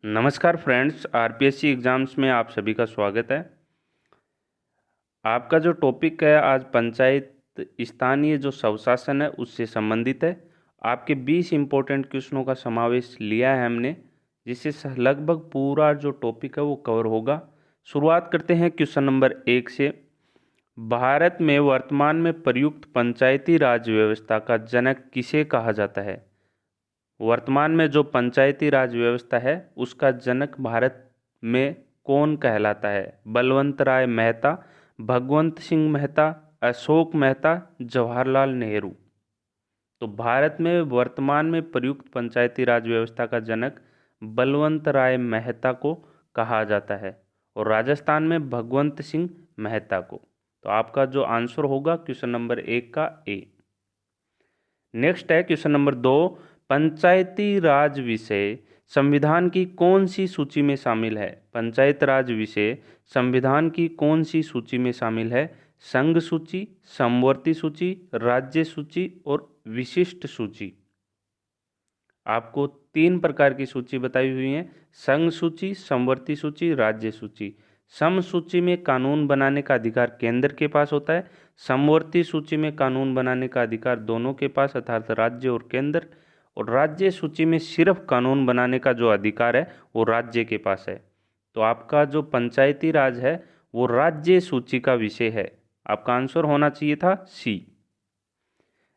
नमस्कार friends, RPSC exams में आप सभी का स्वागत है। आपका जो टॉपिक है आज पंचायत स्थानीय जो स्वशासन है उससे संबंधित है। आपके 20 इम्पोर्टेंट क्वेश्चनों का समावेश लिया है हमने, जिससे लगभग पूरा जो टॉपिक है वो कवर होगा। शुरुआत करते हैं क्वेश्चन नंबर 1 से। भारत में वर्तमान में प्रयुक्त पंचायती राज व्यवस्था का जनक किसे कहा जाता है? वर्तमान में जो पंचायती राज व्यवस्था है उसका जनक भारत में कौन कहलाता है? बलवंत राय मेहता, भगवंत सिंह मेहता, अशोक मेहता, जवाहरलाल नेहरू। तो भारत में वर्तमान में प्रयुक्त पंचायती राज व्यवस्था का जनक बलवंत राय मेहता को कहा जाता है और राजस्थान में भगवंत सिंह मेहता को। तो आपका जो आंसर होगा क्वेश्चन नंबर 1 का ए। नेक्स्ट है क्वेश्चन नंबर 2। पंचायती राज विषय संविधान की कौन सी सूची में शामिल है? पंचायत राज विषय संविधान की कौन सी सूची में शामिल है? संघ सूची, समवर्ती सूची, राज्य सूची और विशिष्ट सूची। आपको 3 प्रकार की सूची बताई हुई है: संघ सूची, समवर्ती सूची, राज्य सूची। सम सूची में कानून बनाने का अधिकार केंद्र के पास होता है। समवर्ती सूची में कानून बनाने का अधिकार दोनों के पास अर्थात राज्य और केंद्र। और राज्य सूची में सिर्फ कानून बनाने का जो अधिकार है वो राज्य के पास है। तो आपका जो पंचायती राज है वो राज्य सूची का विषय है। आपका आंसर होना चाहिए था सी।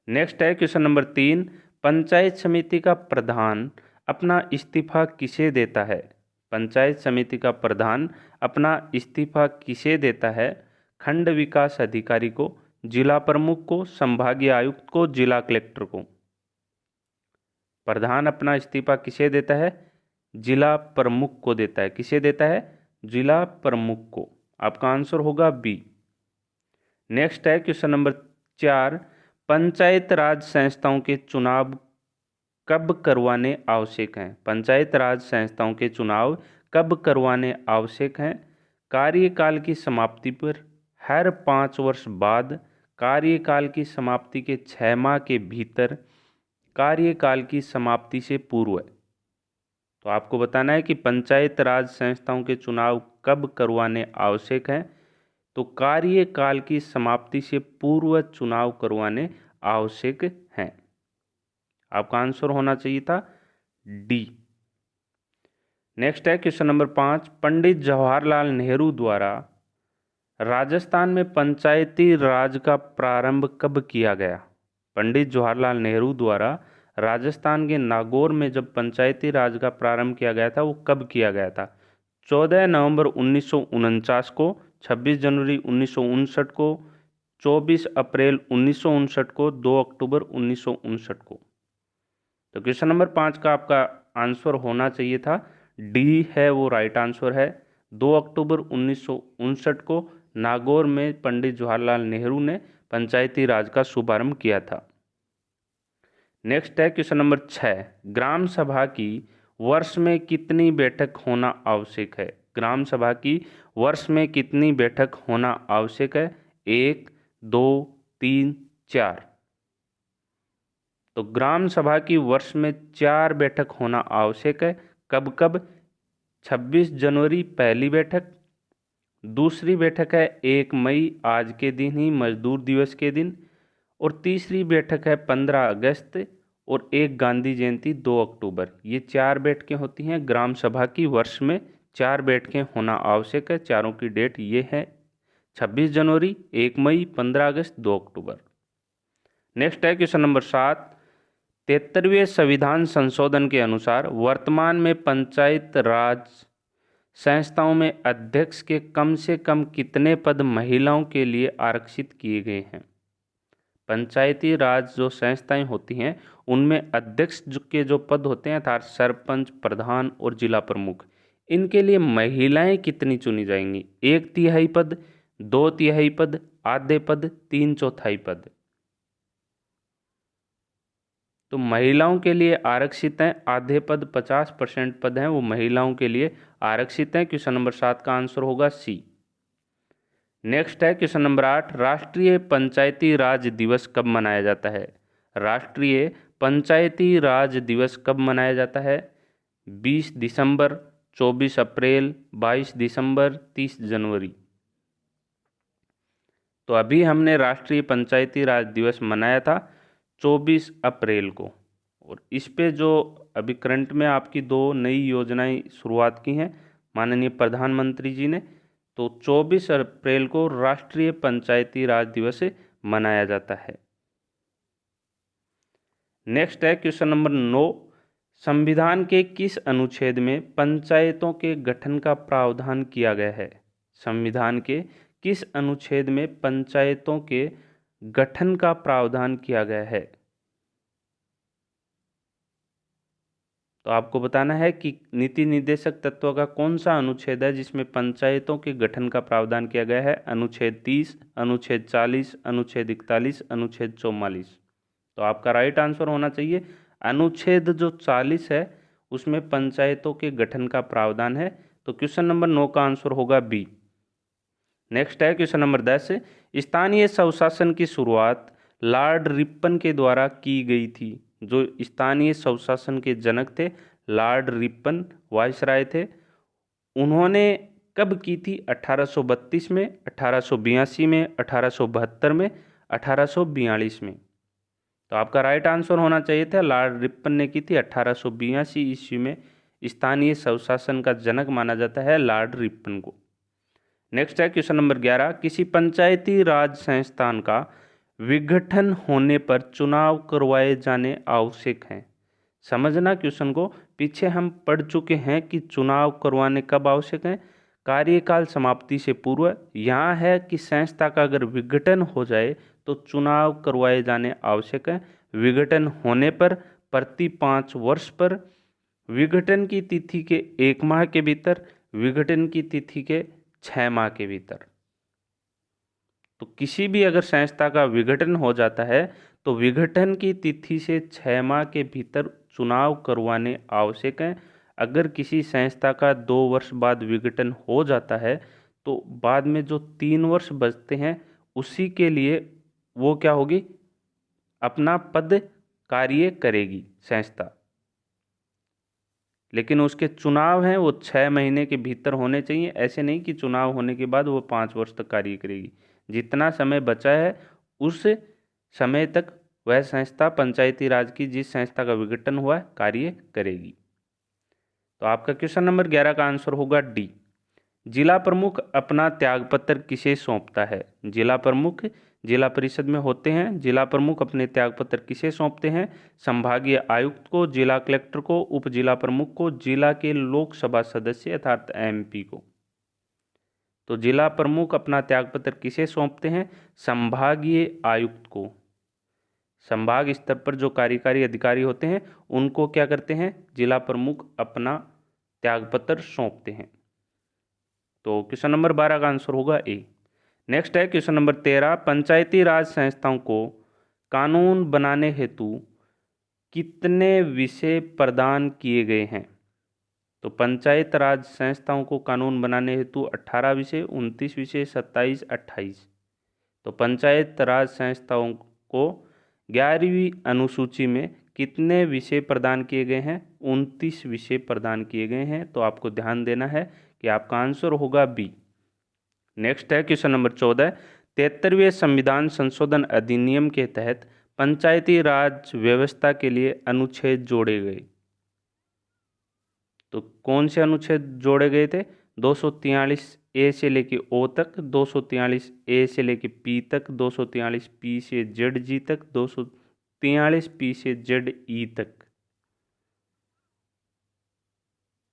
नेक्स्ट है क्वेश्चन नंबर 3। पंचायत समिति का प्रधान अपना इस्तीफा किसे देता है? पंचायत समिति का प्रधान अपना इस्तीफा किसे देता है? खंड विकास अधिकारी को, जिला प्रमुख को, संभागीय आयुक्त को, जिला कलेक्टर को। प्रधान अपना इस्तीफा किसे देता है? जिला प्रमुख को देता है। किसे देता है? जिला प्रमुख को। आपका आंसर होगा बी। नेक्स्ट है क्वेश्चन नंबर 4। पंचायत राज संस्थाओं के चुनाव कब करवाने आवश्यक हैं? पंचायत राज संस्थाओं के चुनाव कब करवाने आवश्यक हैं? कार्यकाल की समाप्ति पर, हर 5 वर्ष बाद, कार्यकाल की समाप्ति के 6 माह के भीतर, कार्यकाल की समाप्ति से पूर्व। तो आपको बताना है कि पंचायत राज संस्थाओं के चुनाव कब करवाने आवश्यक हैं। तो कार्यकाल की समाप्ति से पूर्व चुनाव करवाने आवश्यक हैं। आपका आंसर होना चाहिए था डी। नेक्स्ट है क्वेश्चन नंबर 5। पंडित जवाहरलाल नेहरू द्वारा राजस्थान में पंचायती राज का प्रारंभ कब किया गया? पंडित जवाहरलाल नेहरू द्वारा राजस्थान के नागौर में जब पंचायती राज का प्रारंभ किया गया था वो कब किया गया था? 14 नवंबर 1949 को, 26 जनवरी 1959 को, 24 अप्रैल 1959 को, 2 अक्टूबर 1959 को। तो क्वेश्चन नंबर 5 का आपका आंसर होना चाहिए था डी है वो राइट आंसर है। 2 अक्टूबर 1959 को नागौर में पंडित जवाहरलाल नेहरू ने पंचायती राज का शुभारंभ किया था। नेक्स्ट है क्वेश्चन नंबर 6। ग्राम सभा की वर्ष में कितनी बैठक होना आवश्यक है? ग्राम सभा की वर्ष में कितनी बैठक होना आवश्यक है? 1, 2, 3, 4। तो ग्राम सभा की वर्ष में 4 बैठक होना आवश्यक है। कब कब? 26 जनवरी पहली बैठक, दूसरी बैठक है 1 मई आज के दिन ही मजदूर दिवस के दिन, और तीसरी बैठक है 15 अगस्त और 1 गांधी जयंती 2 अक्टूबर। ये 4 बैठकें होती हैं ग्राम सभा की वर्ष में 4 बैठकें होना आवश्यक है। चारों की डेट ये है 26 जनवरी, 1 मई, 15 अगस्त, 2 अक्टूबर। नेक्स्ट है क्वेश्चन नंबर 7। 73वें संविधान संशोधन के अनुसार वर्तमान में पंचायत राज संस्थाओं में अध्यक्ष के कम से कम कितने पद महिलाओं के लिए आरक्षित किए गए हैं? पंचायती राज जो संस्थाएं होती हैं उनमें अध्यक्ष के जो पद होते हैं अर्थात सरपंच, प्रधान और जिला प्रमुख, इनके लिए महिलाएं कितनी चुनी जाएंगी? 1/3 पद, 2/3 पद, आधे पद, 3/4 पद। तो महिलाओं के लिए आरक्षित हैं आधे पद, 50% पद हैं वो महिलाओं के लिए आरक्षित हैं। क्वेश्चन नंबर 7 का आंसर होगा सी। नेक्स्ट है क्वेश्चन नंबर 8। राष्ट्रीय पंचायती राज दिवस कब मनाया जाता है? राष्ट्रीय पंचायती राज दिवस कब मनाया जाता है? 20 दिसंबर, 24 अप्रैल, 22 दिसंबर, 30 जनवरी। तो अभी हमने राष्ट्रीय पंचायती राज दिवस मनाया था 24 अप्रैल को, और इस पे जो अभी करंट में आपकी 2 नई योजनाएं शुरुआत की हैं माननीय प्रधानमंत्री जी ने, तो 24 अप्रैल को राष्ट्रीय पंचायती राज दिवस मनाया जाता है। नेक्स्ट है क्वेश्चन नंबर 9, संविधान के किस अनुच्छेद में पंचायतों के गठन का प्रावधान किया गया है? संविधान के किस अनुच्छेद में पंचायतों के गठन का प्रावधान किया गया है? तो आपको बताना है कि नीति निर्देशक तत्व का कौन सा अनुच्छेद है जिसमें पंचायतों के गठन का प्रावधान किया गया है। अनुच्छेद 30, अनुच्छेद 40, अनुच्छेद 41, अनुच्छेद 44। तो आपका राइट आंसर होना चाहिए अनुच्छेद जो 40 है उसमें पंचायतों के गठन का प्रावधान है। तो क्वेश्चन नंबर 9 का आंसर होगा बी। नेक्स्ट है क्वेश्चन नंबर 10, स्थानीय स्वशासन की शुरुआत लॉर्ड रिपन के द्वारा की गई थी। जो स्थानीय स्वशासन के जनक थे लॉर्ड रिपन वायसराय थे, उन्होंने कब की थी? 1832 में, 1882 में, 1872 में, 1842 में। तो आपका राइट आंसर होना चाहिए था लॉर्ड रिपन ने की थी 1882 ईस्वी में। स्थानीय स्वशासन का जनक माना जाता है लॉर्ड रिपन को। नेक्स्ट है क्वेश्चन नंबर 11, किसी पंचायती राज संस्थान का विघटन होने पर चुनाव करवाए जाने आवश्यक हैं। समझना क्वेश्चन को, पीछे हम पढ़ चुके हैं कि चुनाव करवाने कब आवश्यक है? कार्यकाल समाप्ति से पूर्व। यहाँ है कि संस्था का अगर विघटन हो जाए तो चुनाव करवाए जाने आवश्यक है। विघटन होने पर प्रति 5 वर्ष पर, विघटन की तिथि के 1 माह के भीतर, विघटन की तिथि के 6 माह के भीतर। तो किसी भी अगर संस्था का विघटन हो जाता है तो विघटन की तिथि से 6 माह के भीतर चुनाव करवाने आवश्यक हैं। अगर किसी संस्था का 2 वर्ष बाद विघटन हो जाता है तो बाद में जो 3 वर्ष बचते हैं उसी के लिए वो क्या होगी? अपना पद कार्य करेगी संस्था। लेकिन उसके चुनाव हैं वो 6 महीने के भीतर होने चाहिए। ऐसे नहीं कि चुनाव होने के बाद वो 5 वर्ष तक कार्य करेगी। जितना समय बचा है उस समय तक वह संस्था पंचायती राज की जिस संस्था का विघटन हुआ है कार्य करेगी। तो आपका क्वेश्चन नंबर 11 का आंसर होगा डी। जिला प्रमुख अपना त्यागपत्र किसे सौंपता है? जिला प्रमुख जिला परिषद में होते हैं। जिला प्रमुख अपने त्यागपत्र किसे सौंपते हैं? संभागीय आयुक्त को, जिला कलेक्टर को, उप जिला प्रमुख को, जिला के लोकसभा सदस्य अर्थात एमपी को। तो जिला प्रमुख अपना त्यागपत्र किसे सौंपते हैं? संभागीय आयुक्त को। संभाग स्तर पर जो कार्यकारी अधिकारी होते हैं उनको क्या करते हैं? जिला प्रमुख अपना त्यागपत्र सौंपते हैं। तो क्वेश्चन नंबर 12 का आंसर होगा ए। नेक्स्ट है क्वेश्चन नंबर 13, पंचायती राज संस्थाओं को कानून बनाने हेतु कितने विषय प्रदान किए गए हैं? तो पंचायत राज संस्थाओं को कानून बनाने हेतु 18 विषय, 29 विषय, 27, 28। तो पंचायत राज संस्थाओं को 11वीं अनुसूची में कितने विषय प्रदान किए गए हैं? 29 विषय प्रदान किए गए हैं। तो आपको ध्यान देना है कि आपका आंसर होगा बी। नेक्स्ट है क्वेश्चन नंबर 14, 73वें संविधान संशोधन अधिनियम के तहत पंचायती राज व्यवस्था के लिए अनुच्छेद जोड़े गए। तो कौन से अनुच्छेद जोड़े गए थे? 243 ए से लेके ओ तक, 243 ए से लेके पी तक, 243 पी से जेड जी तक, 243 पी से जेड ई तक।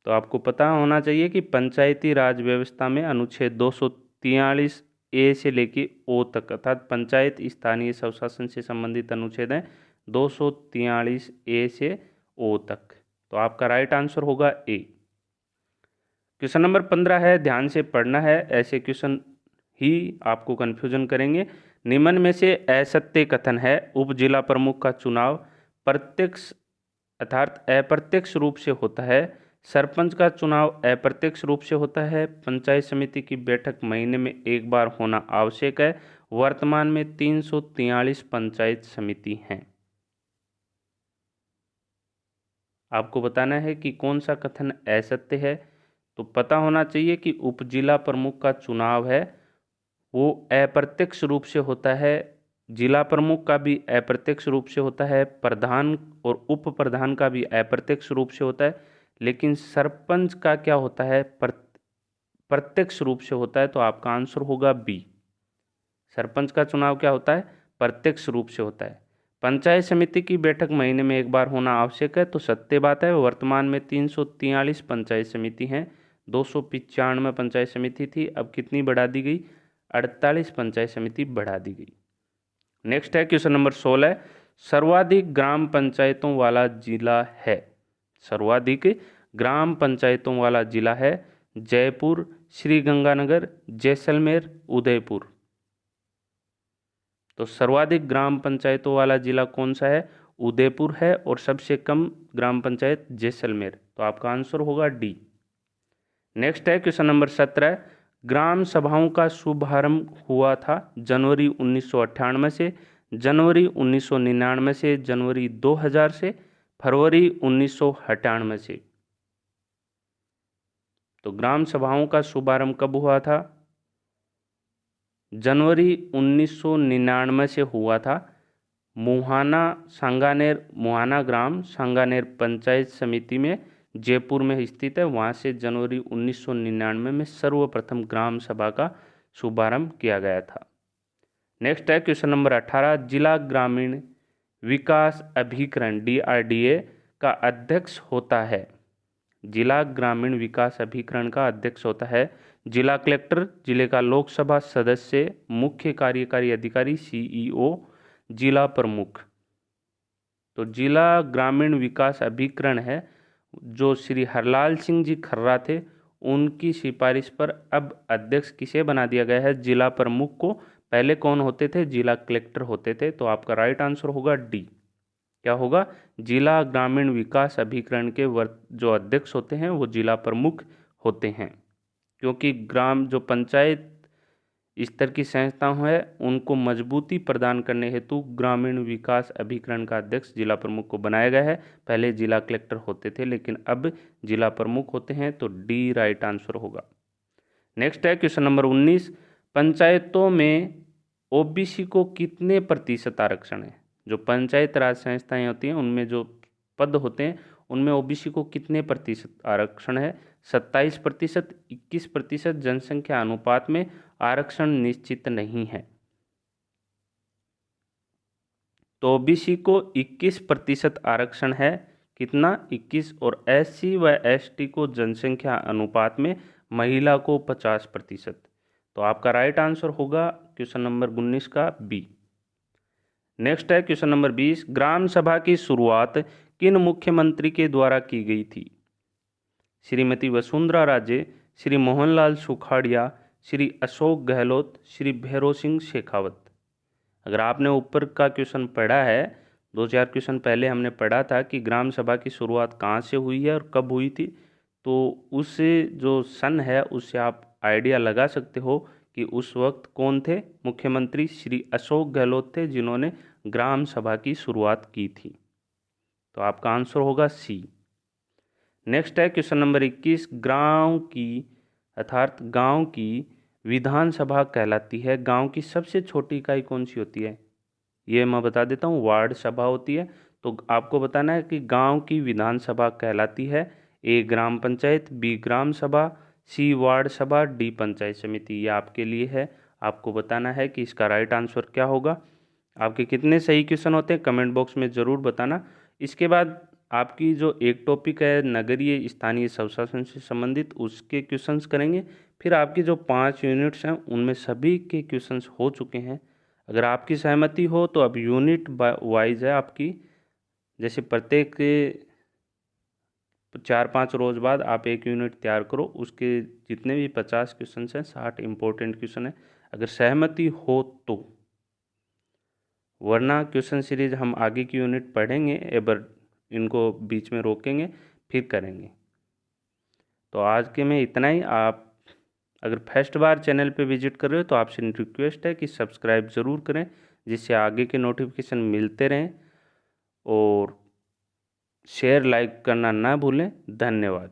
तो आपको पता होना चाहिए कि पंचायती राज व्यवस्था में अनुच्छेद 243 ए से लेके ओ तक अर्थात पंचायत स्थानीय स्वशासन से संबंधित अनुच्छेद हैं 243 ए से ओ तक। तो आपका राइट आंसर होगा ए। क्वेश्चन नंबर 15 है, ध्यान से पढ़ना है, ऐसे क्वेश्चन ही आपको कन्फ्यूजन करेंगे। निम्न में से असत्य कथन है उप जिला प्रमुख का चुनाव प्रत्यक्ष अर्थात अप्रत्यक्ष रूप से होता है। सरपंच का चुनाव अप्रत्यक्ष रूप से होता है। पंचायत समिति की बैठक महीने में 1 बार होना आवश्यक है। वर्तमान में 343 पंचायत समिति हैं। आपको बताना है कि कौन सा कथन असत्य है। तो पता होना चाहिए कि उप जिला प्रमुख का चुनाव है वो अप्रत्यक्ष रूप से होता है, जिला प्रमुख का भी अप्रत्यक्ष रूप से होता है, प्रधान और उप प्रधान का भी अप्रत्यक्ष रूप से होता है, लेकिन सरपंच का क्या होता है, प्रत्यक्ष रूप से होता है। तो आपका आंसर होगा बी। सरपंच का चुनाव क्या होता है, प्रत्यक्ष रूप से होता है। पंचायत समिति की बैठक महीने में एक बार होना आवश्यक है, तो सत्य बात है। वर्तमान में 343 पंचायत समिति हैं, 295 पंचायत समिति थी, अब कितनी बढ़ा दी गई, 48 पंचायत समिति बढ़ा दी गई। नेक्स्ट है क्वेश्चन नंबर 16, सर्वाधिक ग्राम पंचायतों वाला जिला है। सर्वाधिक ग्राम पंचायतों वाला जिला है जयपुर, श्रीगंगानगर, जैसलमेर, उदयपुर। तो सर्वाधिक ग्राम पंचायतों वाला जिला कौन सा है, उदयपुर है, और सबसे कम ग्राम पंचायत जैसलमेर। तो आपका आंसर होगा डी। नेक्स्ट है क्वेश्चन नंबर 17, ग्राम सभाओं का शुभारंभ हुआ था जनवरी 1998 से, जनवरी 1999 से, जनवरी 2000 से, फरवरी 1998 से। तो ग्राम सभाओं का शुभारंभ कब हुआ था, जनवरी 1999 से हुआ था। मुहाना सांगानेर, मुहाना ग्राम सांगानेर पंचायत समिति में जयपुर में स्थित है, वहाँ से जनवरी 1999 में सर्वप्रथम ग्राम सभा का शुभारंभ किया गया था। नेक्स्ट है क्वेश्चन नंबर 18, जिला ग्रामीण विकास अभिकरण DRDA का अध्यक्ष होता है। जिला ग्रामीण विकास अभिकरण का अध्यक्ष होता है जिला कलेक्टर, जिले का लोकसभा सदस्य, मुख्य कार्यकारी अधिकारी CEO, जिला प्रमुख। तो जिला ग्रामीण विकास अभिकरण है जो श्री हरलाल सिंह जी खर्रा थे, उनकी सिफारिश पर अब अध्यक्ष किसे बना दिया गया है, जिला प्रमुख को। पहले कौन होते थे, जिला कलेक्टर होते थे। तो आपका राइट आंसर होगा डी। क्या होगा, जिला ग्रामीण विकास अभिकरण के जो अध्यक्ष होते हैं वो जिला प्रमुख होते हैं, क्योंकि ग्राम जो पंचायत स्तर की संस्थाएं हैं उनको मजबूती प्रदान करने हेतु ग्रामीण विकास अभिकरण का अध्यक्ष जिला प्रमुख को बनाया गया है। पहले जिला कलेक्टर होते थे लेकिन अब जिला प्रमुख होते हैं, तो डी राइट आंसर होगा। नेक्स्ट है क्वेश्चन नंबर 19, पंचायतों में OBC को कितने प्रतिशत आरक्षण है। जो पंचायत राज संस्थाएं होती हैं उनमें जो पद होते हैं उनमें OBC को कितने प्रतिशत आरक्षण है, 27%, 21%, जनसंख्या अनुपात में आरक्षण निश्चित नहीं है। तो OBC को 21% आरक्षण है, कितना, 21, और SC व ST को जनसंख्या अनुपात में महिला को 50%। तो आपका राइट आंसर होगा क्वेश्चन नंबर 19 का बी। नेक्स्ट है क्वेश्चन नंबर 20, ग्राम सभा की शुरुआत किन मुख्यमंत्री के द्वारा की गई थी। श्रीमती वसुंधरा राजे, श्री मोहनलाल सुखाड़िया, श्री अशोक गहलोत, श्री भैरों सिंह शेखावत। अगर आपने ऊपर का क्वेश्चन पढ़ा है, 2-4 क्वेश्चन पहले हमने पढ़ा था कि ग्राम सभा की शुरुआत कहाँ से हुई है और कब हुई थी, तो उससे जो सन है उससे आप आइडिया लगा सकते हो कि उस वक्त कौन थे मुख्यमंत्री। श्री अशोक गहलोत थे जिन्होंने ग्राम सभा की शुरुआत की थी। तो आपका आंसर होगा सी। नेक्स्ट है क्वेश्चन नंबर 21, गांव की अर्थात गांव की विधानसभा कहलाती है। गांव की सबसे छोटी इकाई कौन सी होती है, ये मैं बता देता हूँ, वार्ड सभा होती है। तो आपको बताना है कि गांव की विधानसभा कहलाती है ए ग्राम पंचायत, बी ग्राम सभा, सी वार्ड सभा, डी पंचायत समिति। ये आपके लिए है, आपको बताना है कि इसका राइट आंसर क्या होगा। आपके कितने सही क्वेश्चन होते हैं कमेंट बॉक्स में ज़रूर बताना। इसके बाद आपकी जो एक टॉपिक है नगरीय स्थानीय स्वशासन से संबंधित, उसके क्वेश्चंस करेंगे। फिर आपकी जो 5 यूनिट्स हैं उनमें सभी के क्वेश्चंस हो चुके हैं। अगर आपकी सहमति हो तो अब यूनिट वाइज है आपकी, जैसे प्रत्येक 4-5 रोज बाद आप एक यूनिट तैयार करो, उसके जितने भी 50 क्वेश्चन हैं 60 इम्पोर्टेंट क्वेश्चन हैं, अगर सहमति हो तो। वरना क्वेश्चन सीरीज हम आगे की यूनिट पढ़ेंगे, एबर इनको बीच में रोकेंगे फिर करेंगे। तो आज के में इतना ही। आप अगर फर्स्ट बार चैनल पे विजिट कर रहे हो तो आपसे रिक्वेस्ट है कि सब्सक्राइब ज़रूर करें, जिससे आगे के नोटिफिकेशन मिलते रहें, और शेयर लाइक करना ना भूलें। धन्यवाद।